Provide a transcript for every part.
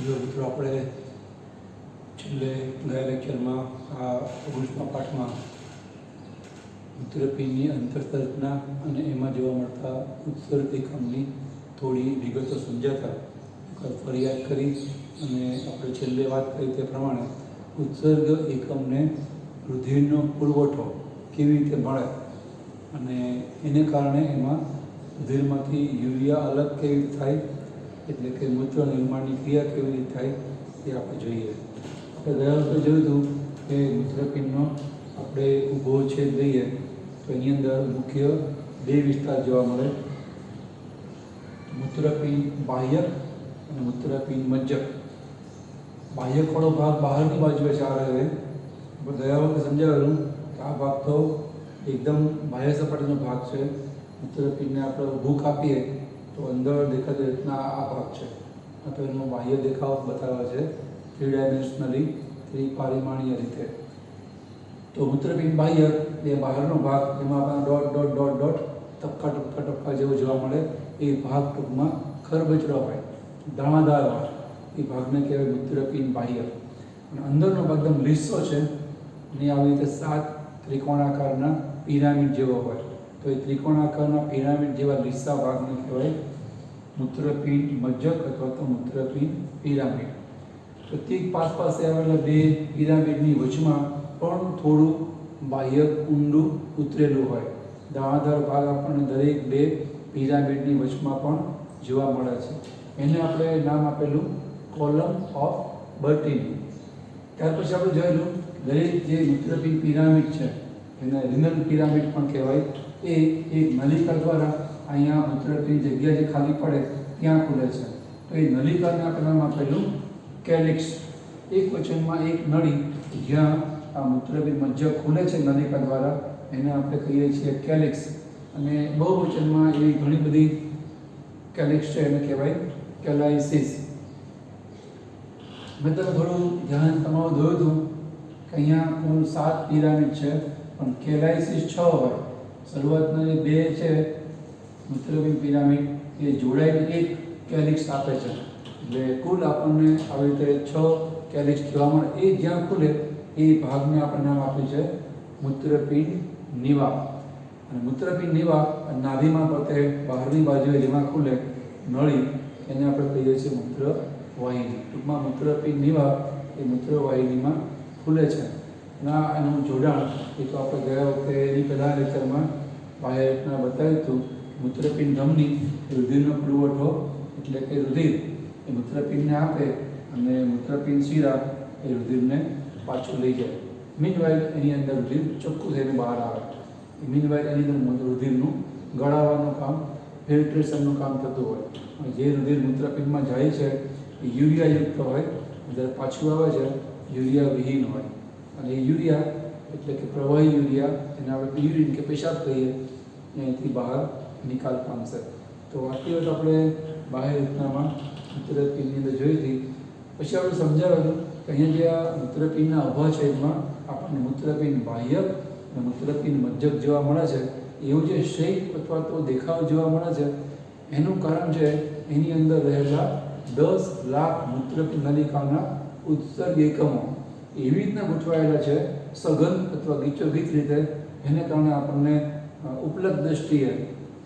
જો મિત્રો આપણે છેલ્લે ગયા લેક્ચરમાં આ 19મા પાઠમાં મૂત્રપિંડની અંતરસંરચના અને એમાં જોવા મળતા ઉત્સર્ગ એકમની થોડી વિગતો સમજાતા ફરી યાદ કરી અને આપણે છેલ્લે વાત કરી તે પ્રમાણે ઉત્સર્ગ એકમને રુધિરનો પુરવઠો કેવી રીતે મળે અને એને કારણે એમાં રુધિરમાંથી યુરિયા અલગ કેવી રીતે થાય, એટલે કે મૂત્ર નિર્માણની ક્રિયા કેવી રીતે થાય એ આપણે જોઈએ. આપણે ગયા વખતે જોયું હતું કે મૂત્રપિંડનો આપણે ઊભો છેદ લઈએ તો એની અંદર મુખ્ય બે વિસ્તાર જોવા મળે, મૂત્રપિંડ બાહ્યક અને મૂત્રપિંડ મજ્જક. બાહ્યકવાળો ભાગ બહારની બાજુએ ચાલે છે. ગયા વખતે સમજાવેલું કે આ ભાગ તો એકદમ બાહ્ય સપાટીનો ભાગ છે. મૂત્રપિંડને આપણે ઊભું કાપીએ તો અંદર દેખાતી રીતના આ ભાગ છે. આ તો એનો બાહ્ય દેખાવ બતાવે છે ત્રિડાયમેન્શનલી, ત્રિપરિમાણીય રીતે. તો મૂત્રપિંડ બાહ્ય એ બહારનો ભાગ, જેમાં આપણને ડોટ ડોટ ડોટ ડોટ ટપકા ટપકા ટપકા જેવો જોવા મળે એ ભાગ ટૂંકમાં ખરબચડો હોય, દાણાદાર હોય, એ ભાગને કહેવાય મૂત્રપિંડ બાહ્ય. અને અંદરનો ભાગ એકદમ લીસો છે અને આવી રીતે 7 ત્રિકોણાકારના પિરામિડ જેવો હોય. તો એ ત્રિકોણાકારના પિરામિડ જેવા લીસા ભાગને કહેવાય મૂત્રપિંડ મજ્જક અથવા તો મૂત્રપિંડ પિરામિડ. પ્રત્યેક પાસે આવેલા બે પિરામિડની વચમાં પણ થોડું બાહ્ય ઊંડું ઉતરેલું હોય. દાણાદાર ભાગ આપણને દરેક બે પિરામિડની વચમાં પણ જોવા મળે છે. એને આપણે નામ આપેલું કોલમ ઓફ બર્ટીની. ત્યાર પછી આપણે જોયેલું દરેક જે મૂત્રપિંડ પિરામિડ છે એને રિનલ પિરામિડ પણ કહેવાય. એ એક નલિકા દ્વારા અહીંયા મૂત્રપિંડ જગ્યા જે ખાલી પડે ત્યાં ખુલે છે. તો એ નલિકાને આપણે નામ આપેલું કેલિક્સ. એક વચનમાં એક નળી જ્યાં આ મૂત્રપિંડ મજ્જક ખુલે છે નલિકા દ્વારા, એને આપણે કહીએ છીએ કેલિક્સ. અને બહુવચનમાં એવી ઘણી બધી કેલિક્સ છે, એને કહેવાય કેલાઇસિસ. મેં તમે થોડું ધ્યાન તમારું જોયું હતું કે અહીંયા કુલ 7 પિરામિડ છે પણ કેલાઇસિસ 6 હોય. શરૂઆતના જે બે છે મૂત્રપિંડ પિરામિડ એ જોડાઈને એક કેલિક્સ આપે છે. એટલે કુલ આપણને આવી રીતે 6 કેલિક્સ જોવા મળે. એ જ્યાં ખુલે એ ભાગને આપણે નામ આપ્યું છે મૂત્રપિંડ નિવા. અને મૂત્રપિંડ નિવા નાભીમાં પોતે બહારની બાજુએ જેમાં ખુલે નળી, એને આપણે કહીએ છીએ મૂત્રવાહિની. ટૂંકમાં મૂત્રપિંડ નિવા એ મૂત્રવાહિનીમાં ખુલે છે. ના એનું જોડાણ એ તો આપણે ગયા વખતે એની પહેલાં લેક્ચરમાં બાહ્ય રીતના બતાવ્યું હતું. મૂત્રપિંડ ધમની રુધિરનો પુરવઠો એટલે કે રુધિર એ મૂત્રપિંડને આપે અને મૂત્રપિંડ શિરા એ રુધિરને પાછું લઈ જાય. મીનવાઇલ એની અંદર રુધિર ચોખ્ખું થઈને બહાર આવે. મીનવાઇલ એની અંદર રુધિરનું ગળાવાનું કામ, ફિલ્ટ્રેશનનું કામ થતું હોય. અને જે રુધિર મૂત્રપિંડમાં જાય છે એ યુરિયાયુક્ત હોય, જ્યારે પાછું આવે છે યુરિયા વિહીન હોય. અને એ યુરિયા એટલે કે પ્રવાહી યુરિયા, એને આપણે યુરિન કે પેશાબ કહીએ, અહીંથી બહાર નિકાલ પામશે. તો આટલી વાત આપણે બાહ્ય રચનામાં મૂત્રપિંડની અંદર જોઈ હતી. પછી આપણે સમજાવેલું કે અહીંયા જે આ મૂત્રપિંડના ઉભા છેદમાં આપણને મૂત્રપિંડ બાહ્યક અને મૂત્રપિંડ મજ્જક જોવા મળે છે. એવું જે શેપ અથવા તો દેખાવ જોવા મળે છે એનું કારણ છે એની અંદર રહેલા 10 લાખ મૂત્રપિંડ નલિકાના ઉત્સર્ગ એકમો એવી રીતના ગોઠવાયેલા છે સઘન અથવા ગીચોગીચ રીતે, એને કારણે આપણને ઉપલબ્ધ દ્રષ્ટિએ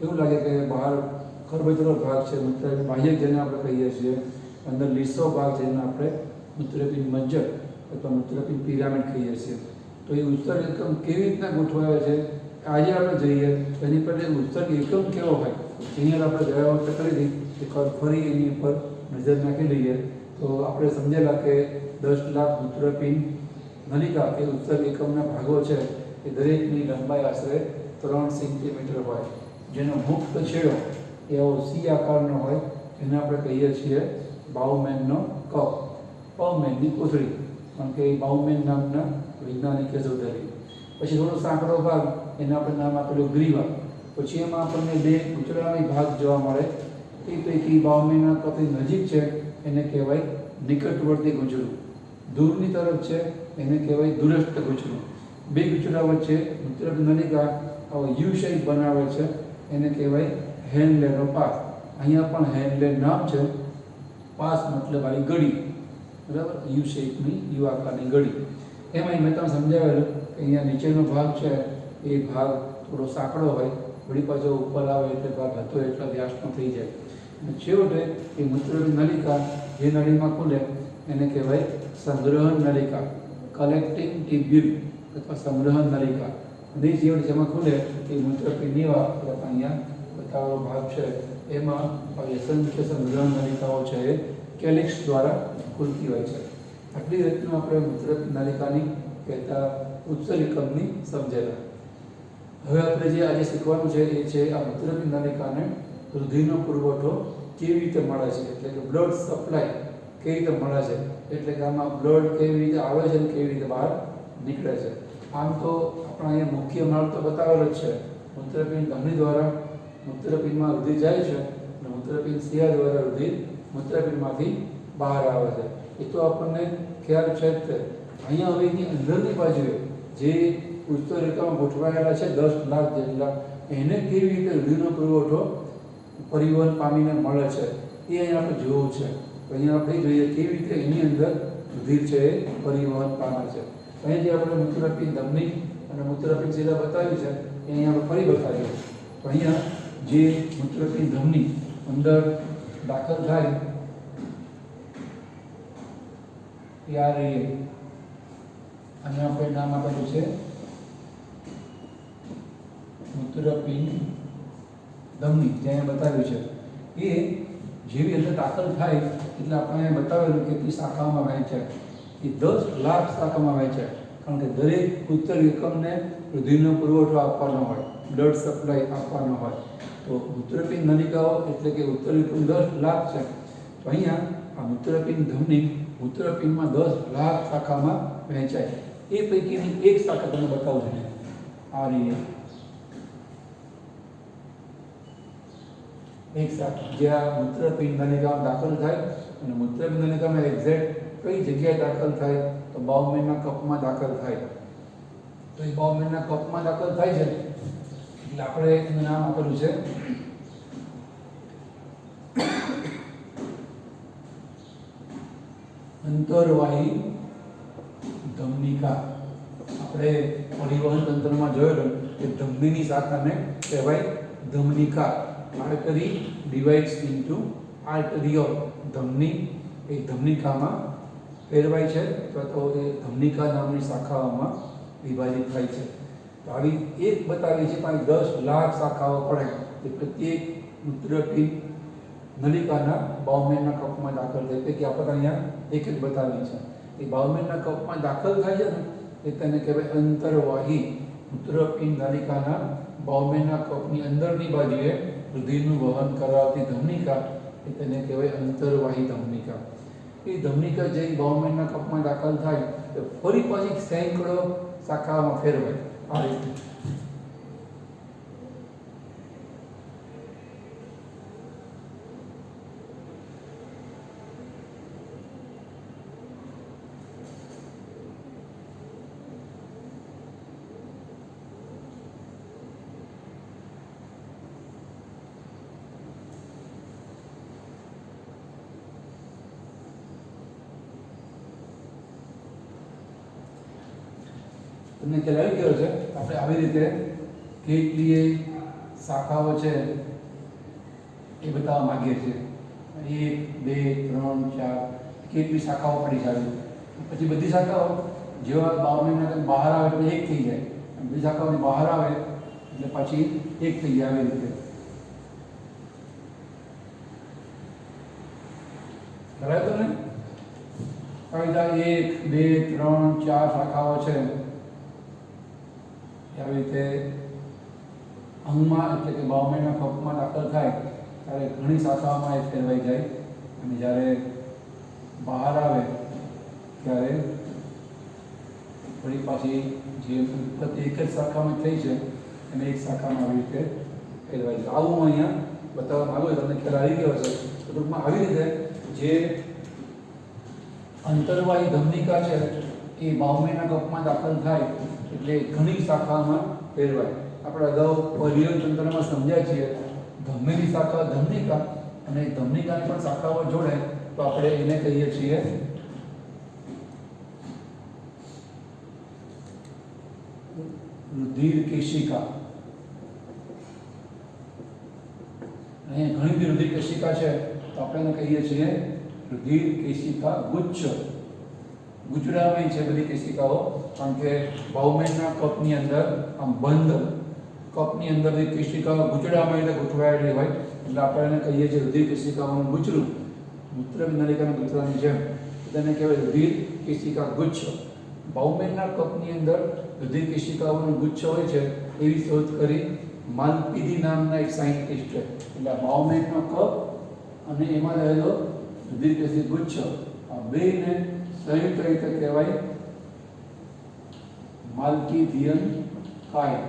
એવું લાગે કે બહાર ખરબચડો ભાગ છે મૂત્રપિંડ બાહ્યક જેને આપણે કહીએ છીએ, અંદર લીસો ભાગ છે જેને આપણે મૂત્રપિંડ મજ્જક અથવા મૂત્રપિંડ પિરામિડ કહીએ છીએ. તો એ ઉત્સર્ગ એકમ કેવી રીતના ગોઠવાયો છે આજે આપણે જોઈએ. એની પર ઉત્સર્ગ એકમ કેવો હોય એની આપણે ગયા વખતે કરી હતી. એકવાર ફરી એની ઉપર નજર નાખી લઈએ તો આપણે સમજેલા કે 10 લાખ મૂત્રપિંડ નલિકા એ ઉત્સર્ગ એકમના ભાગો છે. એ દરેકની લંબાઈ આશરે 3 સેન્ટીમીટર હોય. જેનો મુક્ત છેડો એવો સી આકારનો હોય, જેને આપણે કહીએ છીએ બાઉમેનનો કપ, બાઉમેનની કોથળી, કારણ કે એ બાઉમેન નામના વૈજ્ઞાનિકે શોધેલી. પછી થોડો સાંકડો ભાગ એને આપણે નામ આપેલું ગ્રીવા. પછી એમાં આપણને બે ગૂંચળાવી ભાગ જોવા મળે. એ પૈકી બાઉમેનના કપની નજીક છે એને કહેવાય નિકટવર્તી ગૂંચળું, દૂરની તરફ છે એને કહેવાય દૂરસ્થ ગૂંચળું. બે ગૂંચળા વચ્ચે મૂત્રપિંડ નલિકા આવો યુ શેપ બનાવે છે, એને કહેવાય હેનલેનો પાથ. અહીંયા પણ હેનલે નામ છે પાસ મતલબ આવી ગળી, બરાબર, યુ શેપની, યુ આકારની ગળી. એમાં મેં તમને સમજાવેલું કે અહીંયા નીચેનો ભાગ છે એ ભાગ થોડો સાંકડો હોય, વળી પાછો ઉપર આવે એટલે ભાગ હતો એટલા વ્યાસનો થઈ જાય. અને છેવટે એ મૂત્રપિંડ નલિકા જે નળીમાં ખુલે એને કહેવાય સંગ્રહણ નલિકા, કલેક્ટિંગ ટ્યુબ્યુલ અથવા સંગ્રહણ નલિકા. અને છેવટે જેમાં ખુલે એ મૂત્રપિંડની અહીંયા બતાવેલો ભાગ છે એમાં અસંખ્ય સંગ્રહણ નલિકાઓ છે એ કેલિક્સ દ્વારા ખુલતી હોય છે. આટલી રીતનું આપણે મૂત્રપિંડ નલિકાની કહેતા ઉત્સર્જકમની સમજેલા. હવે આપણે જે આજે શીખવાનું છે એ છે આ મૂત્રપિંડ નલિકાને રુધિરનો પુરવઠો કેવી રીતે મળે છે, એટલે કે બ્લડ સપ્લાય કેવી રીતે મળે છે, એટલે કે આમાં બ્લડ કેવી રીતે આવે છે અને કેવી રીતે બહાર નીકળે છે. આમ તો આપણા અહીંયા મુખ્ય માર્ગ તો બતાવેલો જ છે, મૂત્રપિંડ ધમની દ્વારા મૂત્રપિંડમાં રુધિર જાય છે અને મૂત્રપિંડ શિરા દ્વારા રુધિર મૂત્રપિંડમાંથી બહાર આવે છે. એ તો આપણને ખ્યાલ છે જ. અહીંયા હવે એની અંદરની બાજુએ જે ઉત્તરીકામાં ગોઠવાયેલા છે 10 લાખ જેટલા, એને કેવી રીતે રુધિરનો પુરવઠો પરિવહન પામીને મળે છે એ અહીંયા આપણે જોવું છે. તો અહીંયા આપણે જોઈએ કેવી રીતે એની અંદર રુધિર છે એ પરિવહન પામે છે. અહીં જે આપણે મૂત્રપિંડ ધમની અને મૂત્રપિંડ શિરા બતાવી છે એ અહીંયા આપણે ફરી બતાવીએ. તો અહીંયા જે મૂત્રપિંડ ધમની અંદર દાખલ થાય ત્યારે અને આપણે નામ આપેલું છે મૂત્રપિંડ ધમની, જે અહીંયા બતાવ્યું છે. એ જેવી અંદર દાખલ થાય એટલે આપણે બતાવેલું કે કેટલી શાખાઓમાં વહેંચાય. એ 10 લાખ શાખામાં વહેંચાય, કારણ કે દરેક ઉત્તર એકમને રુધિરનો પુરવઠો આપવાનો હોય, બ્લડ સપ્લાય આપવાનો હોય. તો મૂત્રપિંડ નલિકાઓ એટલે કે ઉત્તર એકમ 10 લાખ છે. તો અહીંયા આ મૂત્રપિંડ ધમની મૂત્રપિંડમાં 10 લાખ શાખામાં વહેંચાય. એ પૈકીની એક શાખા તમને બતાવું છું. આ રહી એક શાખા જ્યાં મૂત્રપિંડ નલિકામાં દાખલ થાય અને મૂત્રપિંડ નલિકામાં એક્ઝેક્ટ કઈ જગ્યાએ દાખલ થાય તો બાઉમેનના કપમાં દાખલ થાય. તો એ બાઉમેનના કપમાં દાખલ થાય છે એટલે આપણે એનું નામ આપેલું છે અંતરવાહી ધમનિકા. આપણે પરિવહન તંત્રમાં જોયેલું કે ધમનીની શાખાને કહેવાય ધમનિકા. Artery divides into arterioles. ધમની એ ધમનિકામાં ફેરવાય છે અથવા તો એ ધમનિકા નામની શાખાઓમાં વિભાજિત થાય છે. તો આવી એક બતાવી છે પણ 10 લાખ શાખાઓ પડે તે પ્રત્યેક મૂત્રપિંડ નલિકાના બાઉમેનના કપમાં દાખલ થાય. પૈકી આપણે અહીંયા એક જ બતાવી છે. એ બાઉમેનના કપમાં દાખલ થાય છે ને એ તેને કહેવાય અંતરવાહી. મૂત્રપિંડ નલિકાના બાઉમેનના કપની અંદરની બાજુએ રુધિરનું વહન કરાવતી ધમનિકા એ તેને કહેવાય અંતરવાહી ધમનિકા. એ ધમનિકા જે બાઉમેનના કપમાં દાખલ થાય તો ફરી પાછી સેંકડો શાખાઓમાં ફેરવાય. આ રીતે તમને ખ્યાલ આવી ગયો છે. આપણે આવી રીતે કેટલી શાખાઓ છે એ બતાવવા માંગીએ છીએ. 1 2 3 4 કેટલી શાખાઓ પડી છે. પછી બધી શાખાઓ જેવા બાઉમેનના બહાર આવે એટલે એક થઈ જાય, બધી શાખાઓની બહાર આવે એટલે પછી એક થઈ જાય. આવી રીતે બરાબર ને? આવી રીતે 1 2 3 4 શાખાઓ છે. આવી રીતે અંગમાં એટલે કે બાઉમેનના કપમાં દાખલ થાય ત્યારે ઘણી શાખાઓમાં એ ફેરવાઈ જાય અને જ્યારે બહાર આવે ત્યારે ફરી પાછી જે ઉત્પત્તિ એક જ શાખામાં થઈ છે અને એક શાખામાં આવી રીતે ફેરવાઈ જાય. આવું હું અહીંયા બતાવવા માંગુ છું. તમને ખ્યાલ આવી ગયો છે. તો ટૂંકમાં આવી રીતે જે અંતરવાહી ધમનિકા છે એ બાઉમેનના કપમાં દાખલ થાય એટલે ઘણી શાખામાં ફેરવાય. આપણે અગાઉ પરિવહન તંત્રમાં સમજ્યા છીએ ધમનીની શાખા ધમનિકા અને ધમનિકાની પણ શાખાઓ જોડે तो આપણે એને કહીએ છીએ રુધિર કેશિકા. અહીંયા ઘણી બધી રુધિર કેશિકા છે તો આપણે એને કહીએ છીએ રુધિર કેશિકા ગુચ્છ. ગુચડામય છે બધી કેશિકાઓ, કારણ કે બાઉમેનના કપની અંદર આમ બંધ કપની અંદર બધી કેશિકાઓ ગુચડામય એટલે ગોઠવાયેલી હોય એટલે આપણે એને કહીએ છીએ રુધિર કેશિકાઓનું ગુચડું. મૂત્રનલિકાના ગુચડાની જેમ તેને કહેવાય રુધિર કેશિકા ગુચ્છ. બાઉમેનના કપની અંદર રુધિર કેશિકાઓનો ગુચ્છ હોય છે એવી શોધ કરી માલપીદી નામના એક સાયન્ટિસ્ટે. એટલે બાઉમેનનો કપ અને એમાં રહેલો રુધિર કેશિકા ગુચ્છ આ બેને સંયુક્ત રીતે કહેવાય માલ્પીડિયન કાય.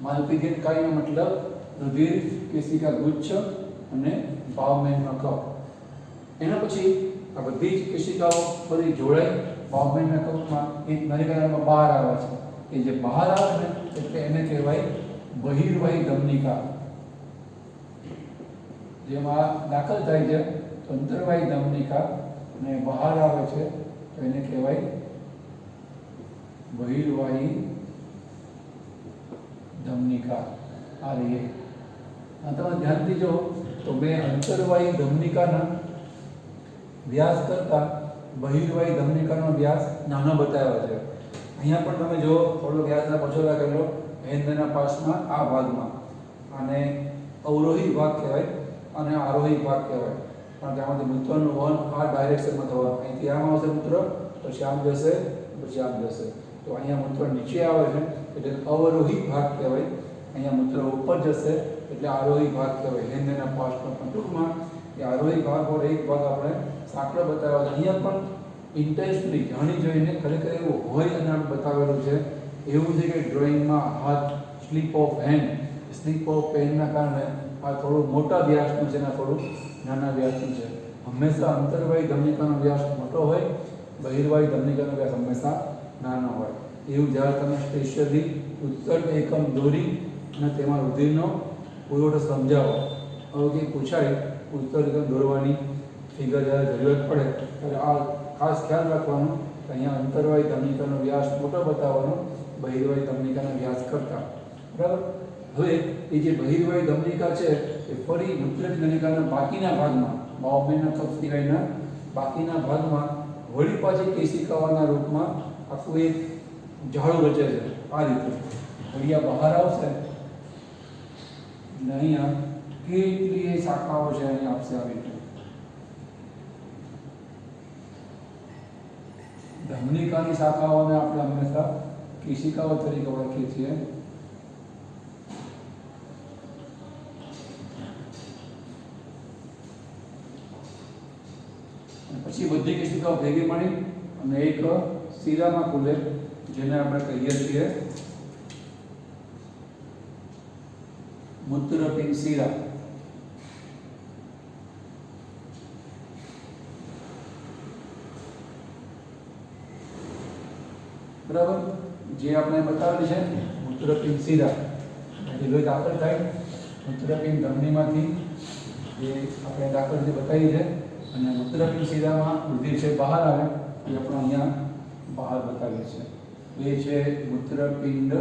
માલ્પીડિયન કાયનો મતલબ રુધિર કેશિકા ગુચ્છ અને બાઉમેનનો કપ. એના પછી આ બધી જ કેશિકાઓ બધી જોડાઈ બાઉમેનના કપમાં એક નલિકામાં બહાર આવે છે. એ જે બહાર આવે ને એટલે એને કહેવાય બહિર્વાહી ધમનિકા. જેમાં દાખલ થાય છે તો અંતર્વાહી ધમનિકા અને બહાર આવે છે તો એને કહેવાય બહિર્વાહી ધમનિકા. આ રહી. તમે ધ્યાનથી જો તો મેં અંતર્વાહી ધમનિકાના વ્યાસ કરતા બહિર્વાહી ધમનિકાનો વ્યાસ નાનો બતાવ્યો છે. અહીંયા પણ તમે જો થોડો વ્યાસના પછો રાખેલો હેન્ડના પાસમાં આ ભાગમાં, અને અવરોહી ભાગ કહેવાય અને આરોહી ભાગ કહેવાય. કારણ કે આમાંથી મૂત્રનું વહન આ ડાયરેક્શનમાં થવાનું. અહીંથી આમ આવશે મૂત્ર, પછી આમ જશે, પછી આમ જશે. તો અહીંયા મૂત્ર નીચે આવે છે એટલે અવરોહી ભાગ કહેવાય. અહીંયા મૂત્ર ઉપર જશે એટલે આરોહી ભાગ કહેવાય હેન્ડના પાસમાં. પણ ટૂંકમાં એ આરોહી ભાગ ઓર એક ભાગ આપણે સાંકળો બતાવ્યો છે. અહીંયા પણ ઇન્ટેન્શનલી જાણી જોઈને ખરેખર એવું હોય અને આપણે બતાવેલું છે. એવું છે કે ડ્રોઈંગમાં હાથ slip of hand, slip of પેનના કારણે આ થોડું મોટા વ્યાસનું છે ને થોડું નાના વ્યાસનું છે. હંમેશા અંતર્વાહી ધમનિકાનો વ્યાસ મોટો હોય, બહિર્વાહી ધમનિકાનો વ્યાસ હંમેશા નાનો હોય. એવું જ્યારે તમે સ્પેશિયલી ઉત્સર્ગ એકમ દોરી અને તેમાં રુધિરનો પુરવઠો સમજાવો. હવે કંઈ પૂછાય ઉત્સર્ગ એકમ દોરવાની ફિગર જ્યારે જરૂરત પડે ત્યારે આ ખાસ ખ્યાલ રાખવાનું કે અહીંયા અંતર્વાહી ધમનિકાનો વ્યાસ મોટો બતાવવાનો બહિર્વાહી ધમનિકાનો વ્યાસ કરતા. બરાબર. હવે એ જે બહિર્વાહી ધમનિકા છે એ ફરી મૂત્રનલિકાના બાકીના ભાગમાં, બાઉમેનના કપ સિવાયના બાકીના ભાગમાં વળી પાછી કેશિકાઓના રૂપમાં આખું એક ઝાડું રચે છે. આ રીતે વળિયા બહાર આવશે અને અહીંયા કેટલી શાખાઓ છે અહીંયા આપશે આવી રીતે. ધમનિકાની શાખાઓને આપણે હંમેશા કેશિકાઓ તરીકે ઓળખીએ છીએ. પછી બધી કેશિકાઓ ભેગી મળી અને એક શિરામાં ખુલે જેને આપણે કહીએ છીએ મૂત્રપિંડ શિરા. બરાબર. જે આપણે બતાવેલી છે મૂત્રપિંડ શિરા, જે લોહી દાખલ થાય મૂત્રપિંડ ધમનીમાંથી, જે આપણે દાખલ જે બતાવી છે, અને મૂત્રપિંડ શિરામાં રુધિર છે બહાર આવે એ આપણે અહીંયા બહાર બતાવીએ છીએ. એ છે મૂત્રપિંડ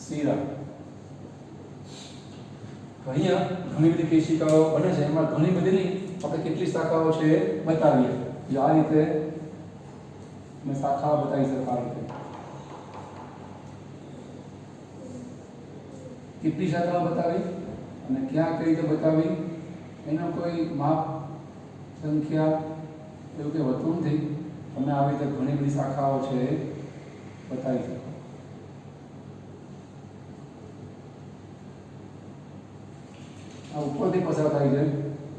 શિરા. અહીંયા ઘણી બધી કેશિકાઓ બને છે. એમાં ઘણી બધી નહીં, આપણે કેટલી શાખાઓ છે એ બતાવીએ. આ રીતે મેં શાખાઓ બતાવી છે. આ રીતે કેટલી શાખાઓ બતાવી અને ક્યાં કઈ રીતે બતાવી એનો કોઈ માપ સંખ્યા એવું કંઈ હોતું નથી. તમે આવી રીતે ઘણી બધી શાખાઓ છે એ બતાવી શકો. આ ઉપરથી પસાર થાય છે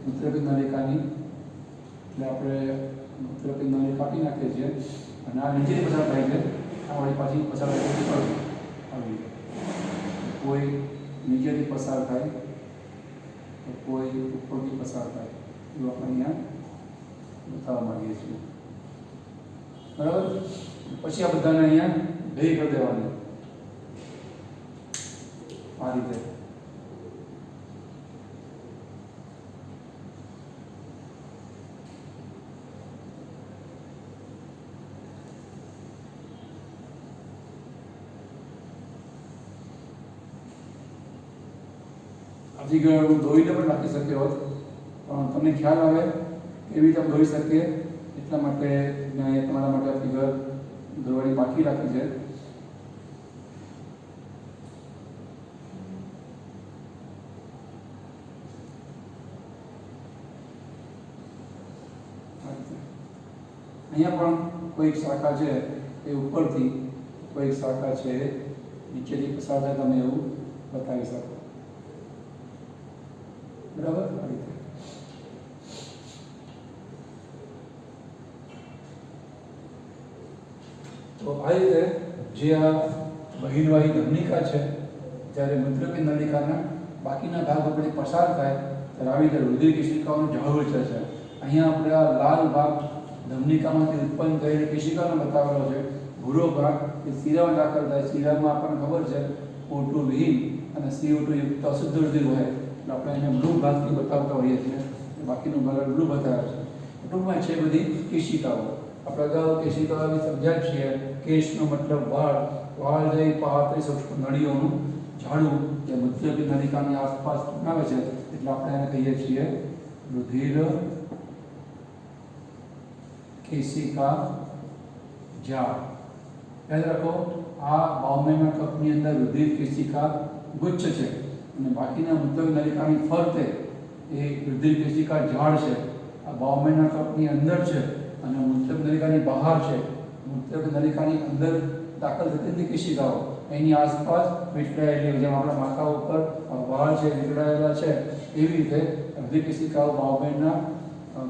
મૂત્રપિંડ નલિકાની, એટલે આપણે મૂત્રપિંડ નલિકા કાપી નાખીએ છીએ અને આ નીચેથી પસાર થાય છે. આ વળી પાછી પસાર થાય છે ઉપર આવી રીતે. કોઈ નીચેથી પસાર થાય તો કોઈ ઉપરથી પસાર થાય એવું આપણે અહીંયા બતાવવા માંગીએ છીએ. બરાબર. પછી આ બધાને અહીંયા ભેગી કરી દેવાની આ રીતે. હજી હું દોરીને પણ નાખી શક્યો હોત, પણ તમને ખ્યાલ આવે કેવી રીતે દોરી શકીએ એટલા માટે મેં અહીંયા તમારા માટે આ ફિગર દોરવાની બાકી રાખી છે. અહીંયા પણ કોઈક શાખા છે એ ઉપરથી, કોઈક શાખા છે નીચેથી પસાર થાય, તમે એવું બતાવી શકો. બરાબર, આ રીતે. તો આ રીતે જે આ બહિર્વાહી ધમનિકા છે, જ્યારે મૂત્રપિંડ નલિકાના બાકીના ભાગ આપણે પસાર થાય ત્યારે આવી રીતે રુધિર કેશિકાઓનું જાળવું છે. અહીંયા આપણે આ લાલ ભાગ ધમનિકામાંથી ઉત્પન્ન થયેલી કેશિકાનો બતાવેલો છે. ભૂરો ભાગ એ શિરામાં દાખલ થાય. શિરામાં આપણને ખબર છે O2 વિહીન અને CO2 યુક્ત અશુદ્ધ રુધિર હોય, એટલે આપણે એને બ્લુ ભાગથી બતાવતા હોઈએ છીએ. બાકીનું ભાગ બ્લુ બતાવે છે. ટૂંકમાં છે બધી કેશિકાઓ. આપણે અગાઉ કેશિકાઓ વિશે સમજ્યા છીએ. કેશનો મતલબ વાળ, વાળ જઈ 35 સૂક્ષ્મ નળીઓનું ઝાડું જે મૂત્રપિંડ નલિકાની આસપાસ બનાવે છે, એટલે આપણે એને કહીએ છીએ રુધિર કેશિકા ઝાડ. યાદ રાખો, આ બાઉમેના કપની અંદર રુધિર કેશિકા ગુચ્છ છે અને બાકીના મૂત્રપિંડ નલિકાની ફરતે એ રુધિર કેશિકા ઝાડ છે. આ બાઉમેના કપની અંદર છે અને મૂત્રપિંડ નલિકાની બહાર છે. મૂત્રપિંડ નલિકાની અંદર દાખલ થતી કેશિકાઓ એની આસપાસ વીંટળાયેલી, જેમ આપણા માથા ઉપર વાળ છે વીંટળાયેલા છે, એવી રીતે રુધિર કેશિકાઓ બાઉમેના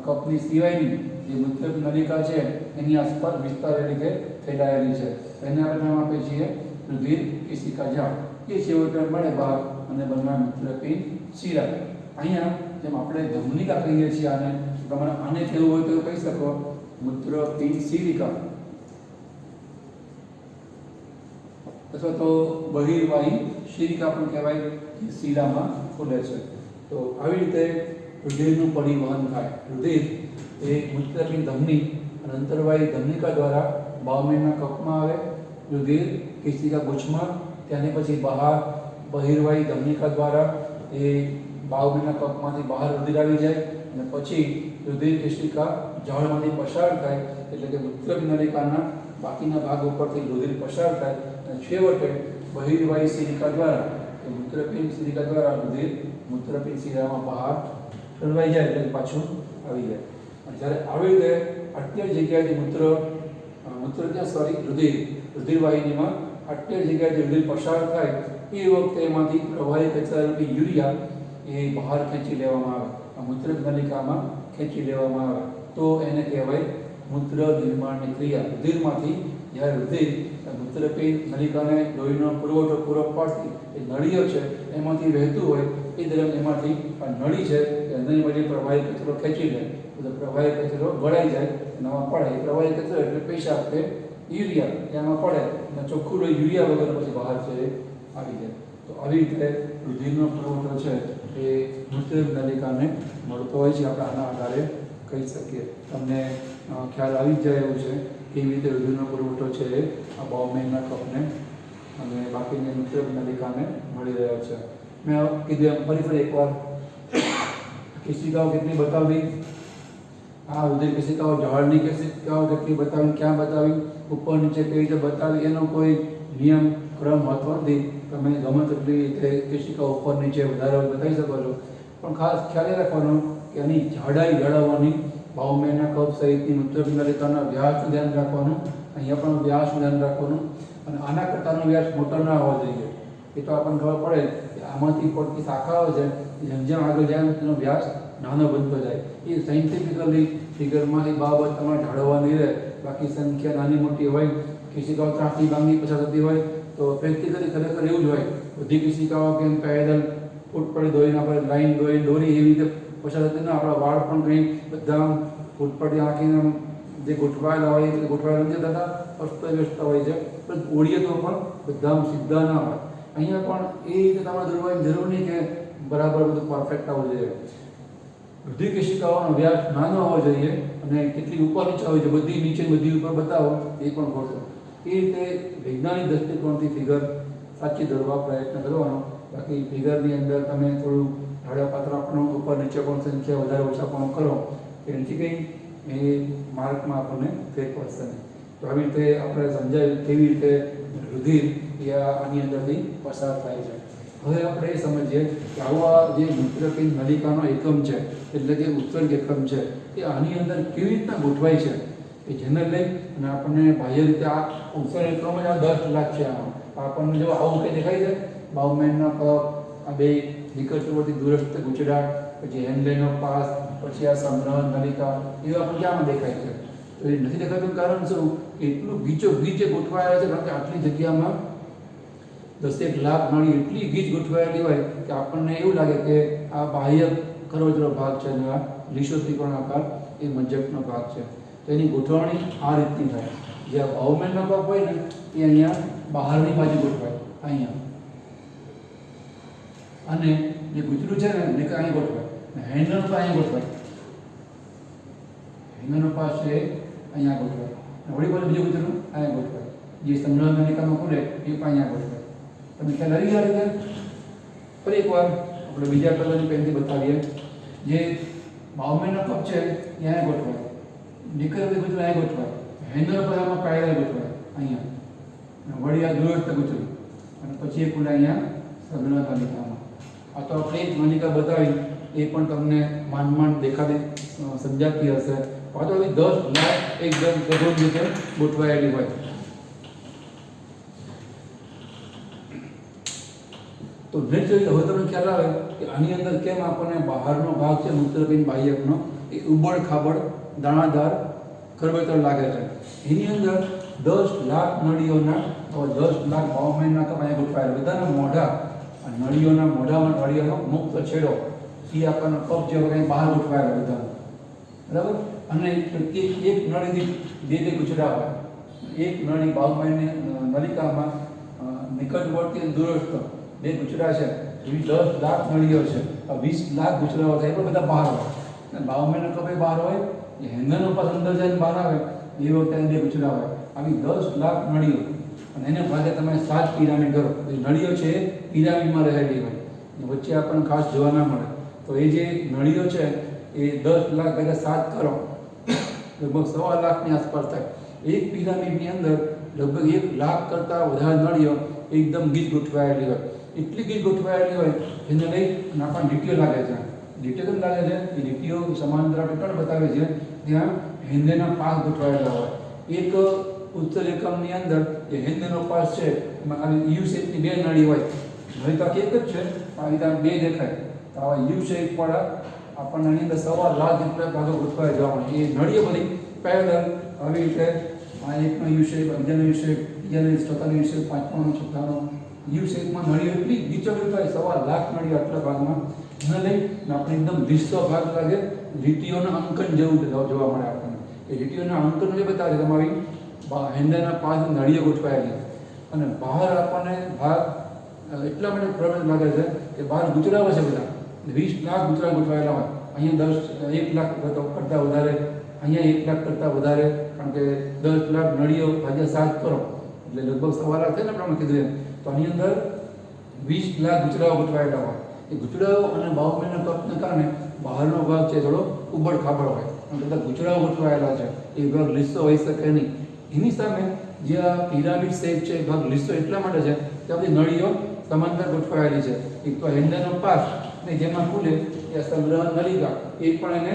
કપની સિવાયની જે મૂત્રપિંડ નલિકા છે એની આસપાસ વિસ્તારેલી કે ફેલાયેલી છે. એને આપણે નામ આપીએ છીએ રુધિર કેશિકા ઝાડ. એ છેવટે મળે બહાર અને બનવા મૂત્રપિંડ શિરા. અહીંયા જેમ આપણે ધમનિકા કહીએ છીએ આને, તમારે આને કહેવું હોય તો કહી શકો મૂત્રપિંડ શિરિકા અથવા તો બહિર્વાહી શિરિકા પણ કહેવાય, કે શિરામાં ખુલે છે. તો આવી રીતે રુધિરનું પરિવહન થાય. રુધિર એ મૂત્રપિંડ ધમની અને અંતર્વાહી ધમનિકા દ્વારા બાઉમેનના કપમાં આવે, રુધિર કેશિકા ગુચ્છમાં, ત્યાંની પછી બહાર બહિર્વાહી ધમનિકા દ્વારા એ બાઉમેનના કપમાંથી બહાર રુધિર આવી જાય અને પછી રુધિર કેશિકા ઝાડમાંથી પસાર થાય, એટલે કે મૂત્રપિંડ નલિકાના બાકીના ભાગ ઉપરથી રુધિર પસાર થાય અને છેવટે બહિર્વાહી શિરિકા દ્વારા મૂત્રપિંડ શિરિકા દ્વારા રુધિર મૂત્રપિંડ શિરામાં બહાર ઠલવાઈ જાય એટલે પાછું આવી જાય. અને જ્યારે આવી રીતે આટલી જગ્યાએથી રુધિરવાહિનીમાં આટલી જગ્યાએથી રુધિર પસાર થાય એ વખતે એમાંથી પ્રવાહી કચરા રૂપી યુરિયા એ બહાર ખેંચી લેવામાં આવે, આ મૂત્રપિંડ નલિકામાં ખેંચી લેવામાં આવે, તો એને કહેવાય મૂત્ર નિર્માણની ક્રિયા. રુધિરમાંથી જ્યારે રુધિર મૂત્રપિંડ નલિકાને લોહીનો પુરવઠો પૂરો પાડતી એ નળીઓ છે એમાંથી વહેતું હોય, એ દરમિયાન એમાંથી આ નળી છે એ અંદરની બાજુ પ્રવાહી કચરો ખેંચી લે, તો પ્રવાહી કચરો ગળાઈ જાય, એનામાં પડે. એ પ્રવાહી કચરો એટલે પેશાબ કે યુરિયા એમાં પડે અને ચોખ્ખું લોહી યુરિયા વગર પછી બહાર છે આવી જાય. તો આવી રીતે રુધિરનો પુરવઠો છે એ મૂત્રપિંડ નલિકાને મળતો હોય છે. આપણે આના આધારે કહી શકીએ. તમને ખ્યાલ આવી જ જાય એવું છે કેવી રીતે રુધિરનો પુરવઠો છે એ આ બાઉમેનના કપને અને બાકીની મૂત્રપિંડ નલિકાને મળી રહ્યો છે. મેં કીધું એમ ફરી એકવાર કેશિકાઓ કેટલી બતાવી, આ રુધિર કેશિકાઓ ઝાડની કેશિકાઓ કેટલી બતાવી, ક્યાં બતાવી, ઉપર નીચે કેવી રીતે બતાવી, એનો કોઈ નિયમ ક્રમ હોતો નથી. તમે ગમે તેટલી કેશિકાઓ ઉપર નીચે વધારે બતાવી શકો છો, પણ ખાસ ખ્યાલ રાખવાનો કે એની જાડાઈ જાળવવાની, બાઉમેનના કપ સહિતની મૂત્રપિંડ નલિકાના વ્યાસનું ધ્યાન રાખવાનું, અહીંયા પણ વ્યાસનું ધ્યાન રાખવાનું, અને આના કરતાનો વ્યાસ મોટો ના હોવો જોઈએ. એ તો આપણને ખબર પડે કે આમાંથી પડતી શાખાઓ છે, જેમ જેમ આગળ જાય તેનો વ્યાસ નાનો બનતો જાય. એ સાયન્ટિફિકલી ફિગરમાં એ બાબત તમારે જાળવવાની રહે. બાકી સંખ્યા નાની મોટી હોય, કેશિકાઓ ત્રાસી ભાંગી પસાર થતી હોય તો પ્રેક્ટિકલી ખરેખર એવું જ હોય. બધી કેશિકાઓ કેમ પેરેલલ ફૂટ પડે દોરીને આપણે લાઈન દોરી એવી રીતે પસાર થતી ના. આપણા વાળ પણ કંઈ બધા ફૂટ પડે આંખીને જે ગોઠવાયેલા હોય એ ગોઠવાયેલા નથી થતા, અસ્તવ્યસ્ત હોય છે. પણ ઓળીએ તો પણ બધા સીધા ના હોય. અહીંયા પણ એ રીતે તમારે દોરવાની જરૂર નહીં કે બરાબર બધું પરફેક્ટ આવવું જોઈએ. રુધિર કેશિકાઓનો વ્યાસ નાનો હોવો જોઈએ અને કેટલી ઉપર નીચે હોય છે, બધી નીચે બધી ઉપર બતાવો એ પણ ખોટો. એ રીતે વૈજ્ઞાનિક દૃષ્ટિકોણથી ફિગર સાચી દોરવા પ્રયત્ન કરવાનો. બાકી ફિગરની અંદર તમે થોડું પાતળાપણું ઉપર નીચે પણ સંખ્યા વધારે ઓછાપણું કરો એનાથી કંઈ એ માર્કમાં આપણને ફેર પડશે નહીં. તો આવી રીતે આપણે સમજાવ્યું કેવી રીતે રુધિર એ આની અંદરથી પસાર થાય છે. હવે આપણે એ સમજીએ કે આવા જે મૂત્રપિંડ નલિકાનો એકમ છે એટલે કે ઉત્સર્ગ એકમ છે એ આની અંદર કેવી રીતના ગોઠવાય છે કે જેને લઈ અને આપણને બાહ્ય રીતે આ ઉત્સર્ગ એકમ જ આ 10 લાખ છે. આમાં આપણને જો આવું કંઈ દેખાય છે બાઉમેનનો કપ, આ બે નિકટવર્તી દૂરસ્થ ગુચડાટ, પછી હેન્ડલેનો પાસ, પછી આ સંગ્રહણ નલિકા, એ આપણને ક્યાંમાં દેખાય છે? તો એ નથી દેખાતું કારણ શું? એટલું ગીચો ગીચ ગોઠવાયેલા છે કારણ કે આટલી જગ્યામાં 10 લાખ નળી એટલી ગીચ ગોઠવાયેલી હોય કે આપણને એવું લાગે કે આ બાહ્ય કરોડરજ્જુનો ભાગ છે અને આ લીસો ત્રિકોણાકાર એ મજ્જકનો ભાગ છે. તો એની ગોઠવણી આ રીતની થાય. જે બાઉમેનનો કપ હોય ને એ અહીંયા બહારની બાજુ ગોઠવાય અહીંયા, અને જે ગુચડું છે ને એ અહીં ગોઠવાય, હેન્ડલનો પાસ અહીં ગોઠવાય, હેન્ડલનો પાસ છે અહીંયા ગોઠવાય, વળી પાછું બીજું ગુચડું અહીંયા ગોઠવાય, જે સંગ્રહ નલિકામાં ખુલે એ પણ અહીંયા ગોઠવાય. તમે ખ્યાલ આવી ગયા રીતે? ફરી એકવાર આપણે બીજા કલરની પેનથી બતાવીએ. જે બાઉમેનનો કપ છે એ અહીંયા ગોઠવાય, નિકટવર્તી ગુચડું અહીંયા ગોઠવાય, હેન્ડલનો પાસ આમાં પેરેલલ ગોઠવાય અહીંયા, વળી આ દૂરસ્થ ગુચડું, અને પછી એ ખુલે અહીંયા સંગ્રહ નલિકામાં. આ તો આપણે એક નલિકા બતાવી એ પણ તમને માંડ દેખાતી સમજાતી હશે. આ તો 10 લાખ એકદમ ગગન રીતે ગોઠવાયેલી હોય. તો નેક્સ્ટ હવે તમને ખ્યાલ આવે કે આની અંદર કેમ આપણને બહારનો ભાગ છે મૂત્રપિંડ બાહ્યકનો એ ઉબડ ખાબડ દાણાદાર ખરબચડ લાગે છે. એની અંદર 10 લાખ નળીઓના 10 લાખ બાઉમેનના કપ અહીંયા ગોઠવાયેલા, બધાના મોઢા નળીઓના મોઢામાં નળીઓનો મુક્ત છેડો એ આપણને કપ જેવો કંઈ બહાર ગોઠવાયેલા બધાનો, બરાબર. અને એક નળીથી બે ગુચડા હોય. એક નળી બાઉમેનની નલિકામાં નિકટવર્તી દૂરસ્થ બે ગુચડા છે, એવી 10 લાખ નળીઓ છે. 20 લાખ ગુચડાઓ થાય એ બધા બહાર હોય. બાઉમેનનો કપ એ બહાર હોય, હેન્ડલનો પાસ અંદર જઈને બહાર આવે એ વખતે બે ગુચડા હોય. આવી 10 લાખ નળીઓ, અને એને ભાગે તમે 7 પિરામિડ કરો. એ નળીઓ છે એ પિરામિડમાં રહેલી હોય, વચ્ચે આપણને ખાસ જોવા ના મળે. તો એ જે નળીઓ છે એ 10 લાખ ભાગ્યા 7 કરો, લગભગ 1.25 લાખની આસપાસ થાય. એક પિરામિડની અંદર લગભગ 1 લાખ કરતાં વધારે નળીઓ એકદમ ગીચ ગોઠવાયેલી હોય. એટલી ગીચ ગોઠવાયેલી હોય જેને લઈ અને આપણને લીટીઓ લાગે છે. લીટીઓ કેમ લાગે છે? એ લીટીઓ સમાંતર આપણે ત્રણ બતાવે છે. ત્યાં હેન્ડેના પાસ ગોઠવાયેલા હોય. એક ઉત્સર્ગ એકમની અંદર જે હેન્ડેનો પાસ છે એમાં આવી યુ શેપની બે નળી હોય. નળી તો એક જ છે, આવી રીતે બે દેખાય. તો આવા યુ શેપ વાળા આપણને આની અંદર 1.25 લાખ જેટલા ભાગો ગોઠવાઈ જવા મળે. એ નળીઓ બધી પેરેલલ આવી રીતે આ એકનો યુ શેપ, બીજાનો યુ શેપ, બીજાનો ચોથાનો યુ શેપ, પાંચમાનો, છઠ્ઠાનો યુ શેપમાં નળીઓ એટલી ગીચો ગોઠવાય, 1.25 લાખ નળીઓ આટલા ભાગમાં ન લઈ આપણે એકદમ લીસો ભાગ લાગે, લીટીઓના અંકન જેવું જોવા મળે આપણને. એ લીટીઓના અંકન જે બતાવે તમારી હેન્ડલના પાસ નળીઓ ગોઠવાયેલી, અને બહાર આપણને ભાગ એટલા માટે પ્રબળ લાગે છે કે બહાર ગુચરાઓ છે બધા 20 લાખ ગુચરા ગોઠવાયેલા હોય. અહીંયા 1 લાખ કરતાં વધારે, અહીંયા 1 લાખ કરતાં વધારે, કારણ કે 10 લાખ નળીઓ ભાગ્યા 7 કરો એટલે લગભગ 1.25 લાખ થાય ને આપણે કીધું એમ. તો આની અંદર 20 લાખ ગુચરાઓ ગોઠવાયેલા હોય. એ ગુચરાઓ અને બાઉમેનના કપને કારણે બહારનો ભાગ છે થોડો ઉબડ ખાબડ હોય, અને બધા ગુચરાઓ ગોઠવાયેલા છે. એ ભાગ લીસો હોઈ શકે નહીં. એની સામે જે આ પિરામિડ શેપ છે એ ભાગ લીસો એટલા માટે છે કે બધી નળીઓ સમાંતર ગોઠવાયેલી છે. એક તો હેન્ડલનો પાસ ને જેમાં ખુલે એ સંગ્રહ નલિકા એ પણ એને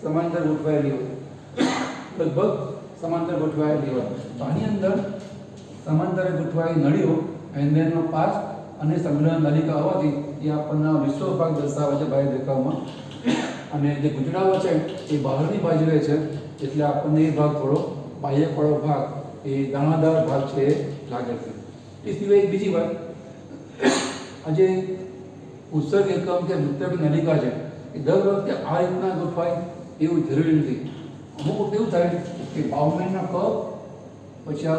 સમાંતર ગોઠવાયેલી હોય, લગભગ સમાંતર ગોઠવાયેલી હોય. તો આની અંદર સમાંતર ગોઠવાયેલી નળીઓ, હેન્ડલનો પાસ અને સંગ્રહ નલિકા હોવાથી એ આપણને લીસો ભાગ દર્શાવે છે બાહ્ય દેખાવમાં. અને જે ગુચડાઓ છે એ બહારની બાજુએ છે એટલે આપણને એ ભાગ થોડો બાહ્યકળો ભાગ એ દાણાદાર ભાગ છે એ લાગે છે. એ સિવાય એક બીજી વાત, આજે ઉત્સર્ગ એકમ કે મૂત્રપિંડ નલિકા છે એ દર વખતે આ રીતના ગોઠવાય એવું જરૂરી નથી. અમુક વખતે એવું થાય કે બાઉમેનના કપ, પછી આ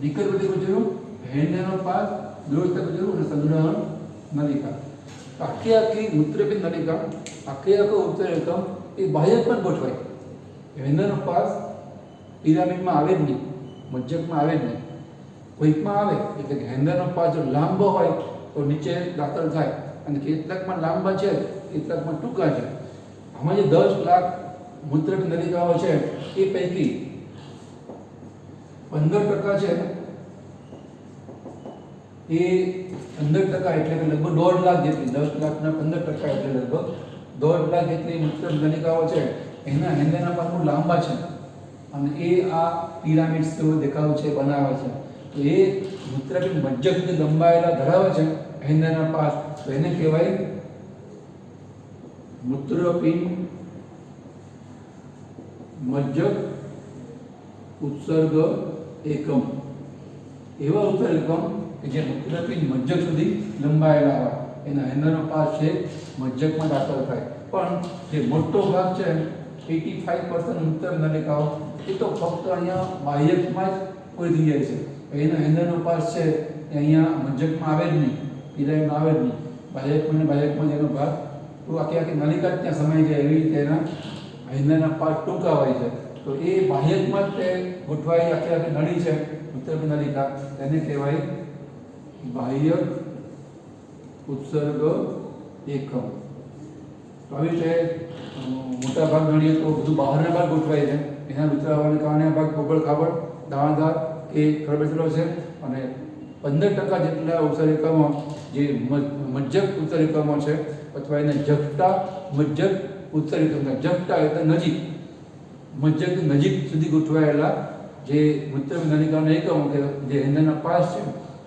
નિકટવર્તી ગુચડું, હેન્ડલનો પાસ, દૂરસ્થ ગુચડું અને સંગ્રહણ નલિકા, આખી મૂત્રપિંડ નલિકા, આખો ઉત્સર્ગ એકમ એ બાહ્ય પણ ગોઠવાય. હેન્ડલનો પાસ પિરામિડમાં આવે જ નહીં, મજ્જકમાં આવે જ નહીં, કોઈકમાં આવે એટલે કે હેન્ડલનો પાસ જો લાંબો હોય તો નીચે દાખલ થાય, અને કેટલાકમાં લાંબા છે, કેટલાકમાં ટૂંકા છે. આમાં જે 10 લાખ મૂત્રપિંડ નલિકાઓ છે એ પૈકી 15% છે એ 15% એટલે કે લગભગ 1.5 લાખ જેટલી, 10 લાખના 15% એટલે લગભગ 1.5 લાખ જેટલી મૂત્રપિંડ નલિકાઓ છે એના હેન્ડેના પાસ બહુ લાંબા છે અને એ આ પિરામિડ્સ જેવો દેખાવ છે બનાવે છે. તો એ મૂત્રપિંડ મજ્જક જે લંબાયેલા ધરાવે છે હેન્ડેના પાસ, તો એને કહેવાય મૂત્રપિંડ મજ્જક ઉત્સર્ગ એકમ. એવા ઉત્સર્ગ એકમ કે જે મૂત્રપિંડ મજ્જક સુધી લંબાયેલા હોય એના હેન્ડનો પાસ છે મજ્જકમાં દાખલ થાય. પણ જે મોટો ભાગ છે 85% મૂત્ર નલિકાઓ એ તો ફક્ત અહીંયા બાહ્યકમાં જ પૂરી થઈ જાય છે. એના હેન્ડનો પાસ છે એ અહીંયા મજ્જકમાં આવે જ નહીં, પિરામિડમાં આવે જ નહીં. બાહ્યકમાં એનો ભાગ તો આખી નલિકા જ ત્યાં સમાઈ જાય એવી રીતે એના હેન્ડના પાસ ટૂંકા હોય છે. તો એ બાહ્યકમાં જ તે ગોઠવાઈ આખી નળી છે મૂત્રપિંડ નલિકા, તેને કહેવાય બાહ્યક ઉત્સર્ગ એકમ. તો આવી રીતે મોટા ભાગ ગણીએ તો બધું બહારના ભાગ ગોઠવાય છે. એના લૂછરા હોવાને કારણે આ ભાગ ખોબળ ખાબડ દાણાદાર કે ખરબચડો છે અને 15% જેટલા ઉત્સર્ગ એકમો જે મજ્જક ઉત્સર્ગ એકમો છે અથવા એને જગટા મજ્જક ઉત્સર્ગ એકમ, જગટા એટલે નજીક, મજ્જકની નજીક સુધી ગોઠવાયેલા જે મૂત્રપિંડ નલિકાના એકમો કે જે હેન્ડના પાસ છે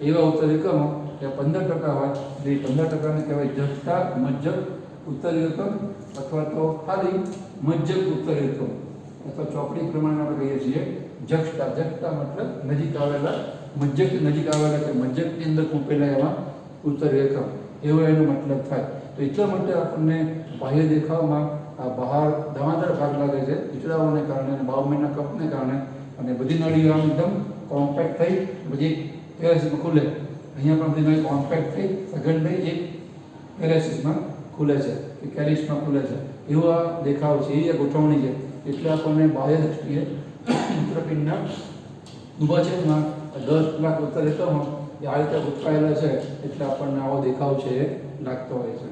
એવા ઉત્સર્ગ એકમો એ 15% હોય. એ 15%ને કહેવાય જગટા મજ્જક ઉત્સર્ગ એકમ અથવા તો ખાલી મજ્જક ઉત્સર્ગ એકમ અથવા ચોપડી પ્રમાણે આપણે કહીએ છીએ જગટા. જગટા મતલબ નજીક આવેલા, મજ્જકની નજીક આવેલા કે મજ્જકની અંદર ખૂંપેલા એવા ઉત્સર્ગ એકમ, એવો એનો મતલબ થાય. તો એટલા માટે આપણને બાહ્ય દેખાવમાં આ બહાર દાણાદાર ભાગ લાગે છે ઈચડાઓને કારણે અને બાવમેનના કપને કારણે, અને બધી નળીઓ આમ એકદમ કોમ્પેક્ટ થઈ બધી પેરેસિસમાં ખુલે. અહીંયા પણ બધી નળી કોમ્પેક્ટ થઈ સઘન થઈ એક પેરેસિસમાં ખુલે છે કે કેલિસમાં ખુલે છે. એવો આ દેખાવ છે, એ ગોઠવણી છે. એટલે આપણને બાહ્ય દૃષ્ટિએ મૂત્રપિંડના ઊભા છેદમાં 10 લાખ ઉત્સર્ગ એકમો એ આ રીતે ગોઠવાયેલા છે એટલે આપણને આવો દેખાવ છે એ લાગતો હોય છે.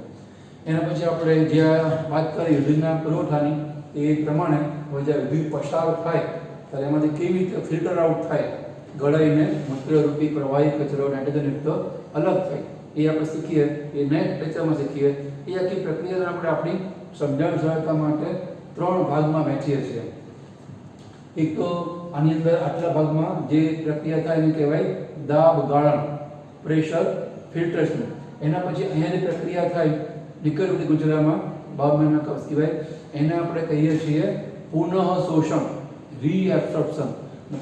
એના પછી આપણે જે વાત કરી રુધિરના પુરવઠાની એ પ્રમાણે હવે જ્યારે રુધિર પસાર થાય ત્યારે એમાંથી કેવી રીતે ફિલ્ટર આઉટ થાય, ગળાઈને મૂત્રરૂપી પ્રવાહી કચરો નાઇટ્રોજનયુક્ત અલગ થાય એ આપણે શીખીએ. એ નેક્સ્ટ લેક્ચરમાં શીખીએ. એ આખી પ્રક્રિયાને આપણે આપણી સમજણ સહાયતા માટે 3 ભાગમાં વહેંચીએ છીએ. એક તો આની અંદર આટલા ભાગમાં જે પ્રક્રિયા થાય એને કહેવાય દાબ ગાળણ, પ્રેશર ફિલ્ટ્રેશન. એના પછી અહીંયા જે પ્રક્રિયા થાય નિકટવર્તી ગુજરાતમાં બાવમેનના કપ સિવાય એને આપણે કહીએ છીએ પુનઃ શોષણ, રીએબ્સોર્પ્શન.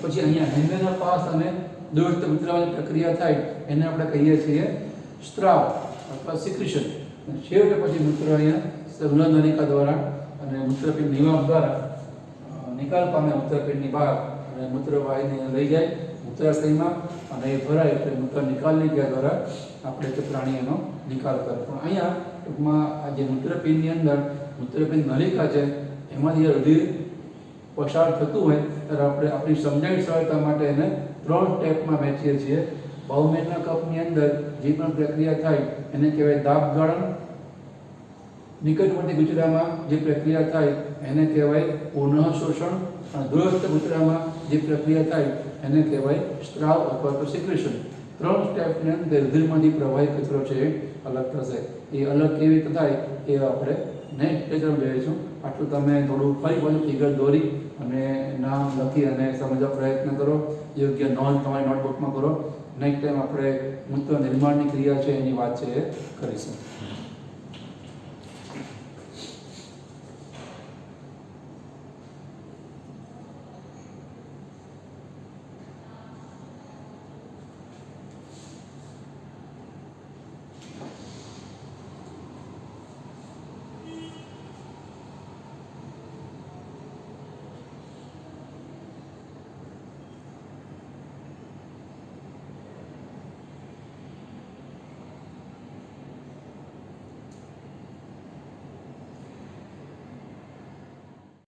પછી અહીંયા હેન્ડના પાસ અને દૂરસ્થ મૂત્રાવાની પ્રક્રિયા થાય એને આપણે કહીએ છીએ સ્ત્રાવ અથવા સિક્રેશન. છેવટે પછી મૂત્ર અહીંયા નલિકા દ્વારા અને મૂત્રપિંડ નિવાસ દ્વારા નિકાલ પામે મૂત્રપિંડની બહાર અને મૂત્રવાહિની લઈ જાય મૂત્રાશયમાં અને એ ભરાય એટલે મૂત્ર નિકાલની ક્રિયા દ્વારા આપણે તે પ્રાણીઓનો નિકાલ કરે. પણ અહીંયા ટૂંકમાં આ જે મૂત્રપિંડની અંદર મૂત્રપિંડ નલિકા છે એમાંથી રુધિર પસાર થતું હોય ત્યારે આપણે આપણી સમજણ સહાયતા માટે એને 3 સ્ટેપમાં વહેંચીએ છીએ. બાવમેનના કપની અંદર જે પણ પ્રક્રિયા થાય એને કહેવાય દાબ ગાળણ. નિકટવર્તી ગુચરામાં જે પ્રક્રિયા થાય એને કહેવાય પુનઃ શોષણ. અને દૂરસ્થ ગુચરામાં જે પ્રક્રિયા થાય એને કહેવાય સ્ત્રાવ અથવા તો સિક્રેશન. 3 સ્ટેપની અંદર રુધિરમાંથી પ્રવાહી કચરો છે એ અલગ થશે. એ અલગ કેવી રીતે થાય એ આપણે નેક્સ્ટ લેક્ચરમાં જોઈશું. આટલું તમે થોડું ફરી પાછું ફિગર દોરી અને નામ લખી અને સમજવા પ્રયત્ન કરો. યોગ્ય નોંધ તમારી નોટબુકમાં કરો. નેક્સ્ટ ટાઈમ આપણે મૂત્ર નિર્માણની ક્રિયા છે એની વાત છે એ કરીશું.